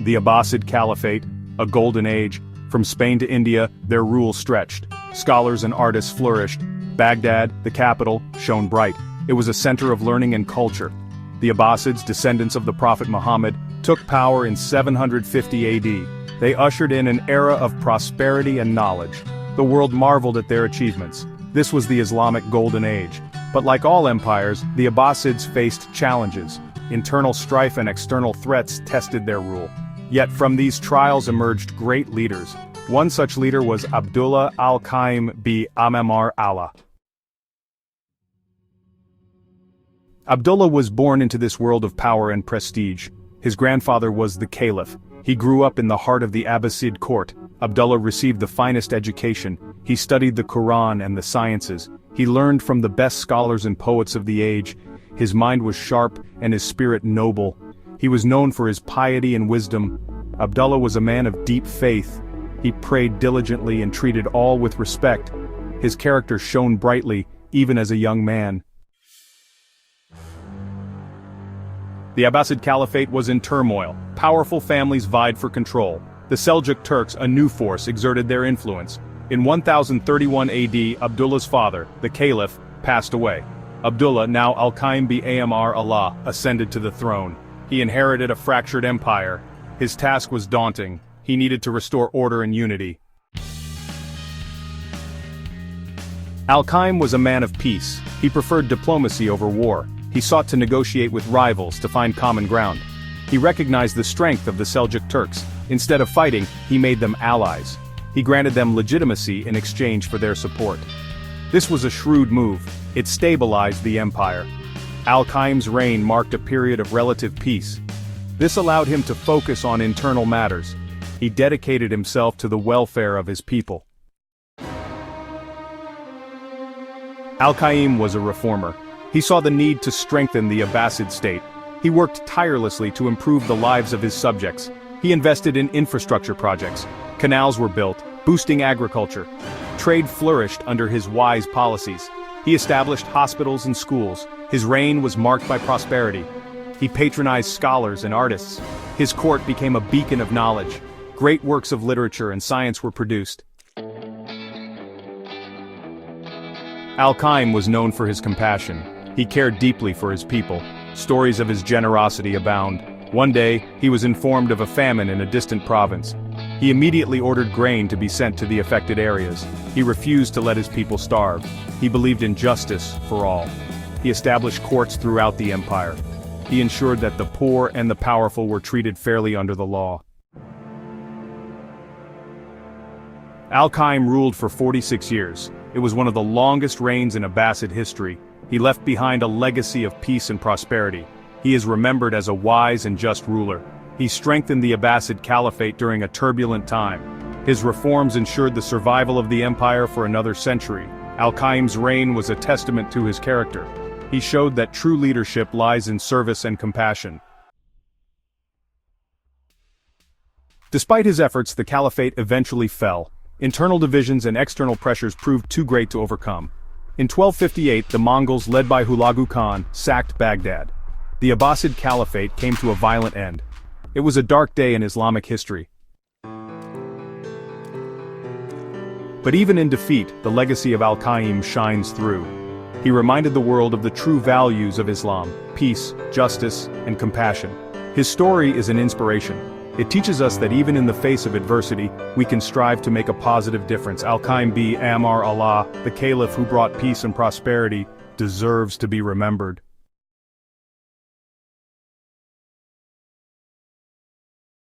The Abbasid Caliphate, a golden age. From Spain to India, their rule stretched. Scholars and artists flourished. Baghdad, the capital, shone bright. It was a center of learning and culture. The Abbasids, descendants of the Prophet Muhammad, took power in 750 AD. They ushered in an era of prosperity and knowledge. The world marveled at their achievements. This was the Islamic Golden Age. But like all empires, the Abbasids faced challenges. Internal strife and external threats tested their rule. Yet from these trials emerged great leaders. One such leader was Abdullah al-Qaim bi Allah. Abdullah was born into this world of power and prestige. His grandfather was the Caliph. He grew up in the heart of the Abbasid court. Abdullah received the finest education. He studied the Quran and the sciences. He learned from the best scholars and poets of the age. His mind was sharp and his spirit noble. He was known for his piety and wisdom. Abdullah was a man of deep faith. He prayed diligently and treated all with respect. His character shone brightly, even as a young man. The Abbasid Caliphate was in turmoil. Powerful families vied for control. The Seljuk Turks, a new force, exerted their influence. In 1031 AD, Abdullah's father, the Caliph, passed away. Abdullah, now Al-Qaim bi Allah, ascended to the throne. He inherited a fractured empire. His task was daunting. He needed to restore order and unity. Al-Qaim was a man of peace. He preferred diplomacy over war. He sought to negotiate with rivals to find common ground. He recognized the strength of the Seljuk Turks. Instead of fighting, he made them allies. He granted them legitimacy in exchange for their support. This was a shrewd move. It stabilized the empire. Al-Qaim's reign marked a period of relative peace. This allowed him to focus on internal matters. He dedicated himself to the welfare of his people. Al-Qaim was a reformer. He saw the need to strengthen the Abbasid state. He worked tirelessly to improve the lives of his subjects. He invested in infrastructure projects. Canals were built, boosting agriculture. Trade flourished under his wise policies. He established hospitals and schools. His reign was marked by prosperity. He patronized scholars and artists. His court became a beacon of knowledge. Great works of literature and science were produced. Al-Qaim was known for his compassion. He cared deeply for his people. Stories of his generosity abound. One day, he was informed of a famine in a distant province. He immediately ordered grain to be sent to the affected areas. He refused to let his people starve. He believed in justice for all. He established courts throughout the empire. He ensured that the poor and the powerful were treated fairly under the law. Al-Qaim ruled for 46 years. It was one of the longest reigns in Abbasid history. He left behind a legacy of peace and prosperity. He is remembered as a wise and just ruler. He strengthened the Abbasid Caliphate during a turbulent time. His reforms ensured the survival of the empire for another century. Al-Qaim's reign was a testament to his character. He showed that true leadership lies in service and compassion. Despite his efforts, the caliphate eventually fell. Internal divisions and external pressures proved too great to overcome. In 1258, the Mongols, led by Hulagu Khan, sacked Baghdad. The Abbasid Caliphate came to a violent end. It was a dark day in Islamic history. But even in defeat, the legacy of Al-Qaim shines through. He reminded the world of the true values of Islam: peace, justice, and compassion. His story is an inspiration. It teaches us that even in the face of adversity, we can strive to make a positive difference. Al-Qaim bi Allah, the Caliph who brought peace and prosperity, deserves to be remembered.